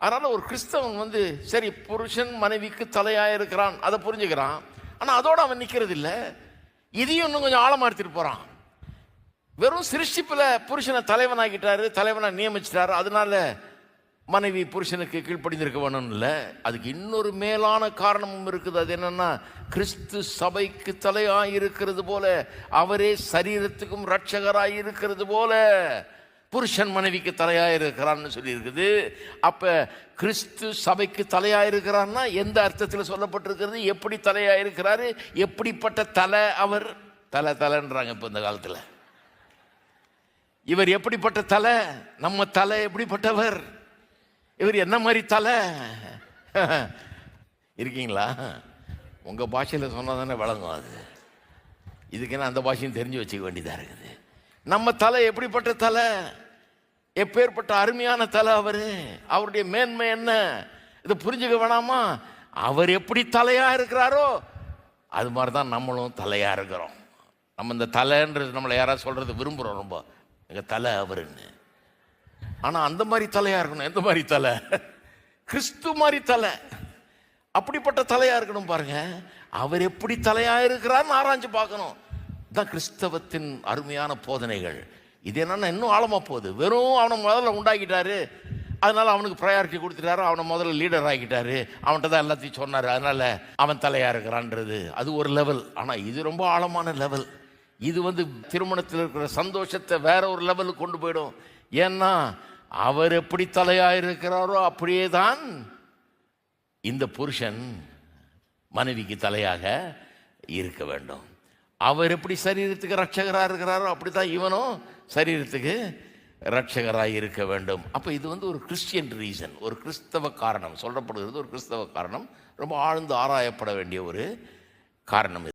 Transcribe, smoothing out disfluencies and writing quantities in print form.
அதனால ஒரு கிறிஸ்தவன் சரி புருஷன் மனைவிக்கு தலையாக இருக்கிறான், அதை புரிஞ்சுக்கிறான். ஆனால் அதோடு அவன் நிற்கிறது இல்லை, இதையும் இன்னும் கொஞ்சம் ஆழமாக எடுத்துகிட்டு போகிறான். வெறும் சிருஷ்டிப்பில் புருஷனை தலைவனாகிட்டாரு, தலைவனை நியமிச்சிட்டாரு, அதனால மனைவி புருஷனுக்கு கீழ்ப்படிந்திருக்க வேணும்னு இல்லை. அதுக்கு இன்னொரு மேலான காரணமும் இருக்குது. அது என்னன்னா, கிறிஸ்து சபைக்கு தலையாய் இருக்கிறது போல, அவரே சரீரத்துக்கும் இரட்சகராய் இருக்கிறது போல புருஷன் மனைவிக்கு தலையாக இருக்கிறான்னு சொல்லி இருக்குது. அப்போ கிறிஸ்து சபைக்கு தலையாக இருக்கிறான்னா எந்த அர்த்தத்தில் சொல்லப்பட்டிருக்கிறது, எப்படி தலையாக இருக்கிறாரு, எப்படிப்பட்ட தலை அவர்? தலைன்றாங்க இப்போ இந்த காலத்தில். இவர் எப்படிப்பட்ட தலை? நம்ம தலை எப்படிப்பட்டவர்? இவர் என்ன மாதிரி தலை? இருக்கீங்களா? உங்கள் பாஷையில் சொன்னால் தானே விளங்கும். அது இதுக்குன்னு அந்த பாஷையும் தெரிஞ்சு வச்சுக்க வேண்டியதாக இருக்குது. நம்ம தலை எப்படிப்பட்ட தலை, எப்பேற்பட்ட அருமையான தலை அவர், அவருடைய மேன்மை என்ன, இதை புரிஞ்சுக்க வேணாமா? அவர் எப்படி தலையாக இருக்கிறாரோ அது மாதிரி தான் நம்மளும் தலையாக இருக்கிறோம். நம்ம இந்த தலைன்றது நம்மளை யாராவது சொல்கிறது விரும்புகிறோம் ரொம்ப, எங்கள் தலை அவருன்னு. ஆனால் அந்த மாதிரி தலையாக இருக்கணும். எந்த மாதிரி தலை? கிறிஸ்து மாதிரி தலை. அப்படிப்பட்ட தலையாக இருக்கணும். பாருங்க, அவர் எப்படி தலையாக இருக்கிறார்னு ஆராய்ஞ்சு பார்க்கணும். தான் கிறிஸ்தவத்தின் அருமையான போதனைகள். இது என்னன்னா இன்னும் ஆழமாக போகுது. வெறும் அவனை முதல்ல உண்டாக்கிட்டாரு, அதனால அவனுக்கு ப்ரையாரிட்டி கொடுத்துட்டாரு, அவனை முதல்ல லீடர் ஆகிட்டாரு, அவன்கிட்ட தான் எல்லாத்தையும் சொன்னார், அதனால அவன் தலையாக இருக்கிறான்றது அது ஒரு லெவல். ஆனால் இது ரொம்ப ஆழமான லெவல். இது திருமணத்தில் இருக்கிற சந்தோஷத்தை வேற ஒரு லெவலுக்கு கொண்டு போயிடும். ஏன்னா அவர் எப்படி தலையாக இருக்கிறாரோ அப்படியே தான் இந்த புருஷன் மனைவிக்கு தலையாக இருக்க வேண்டும். அவர் எப்படி சரீரத்துக்கு ரட்சகராக இருக்கிறாரோ அப்படி தான் இவனும் சரீரத்துக்கு ரட்சகராக இருக்க வேண்டும். அப்போ இது ஒரு கிறிஸ்டியன் ரீசன், ஒரு கிறிஸ்தவ காரணம் சொல்லப்படுகிறது. ஒரு கிறிஸ்தவ காரணம், ரொம்ப ஆழ்ந்து ஆராயப்பட வேண்டிய ஒரு காரணம்.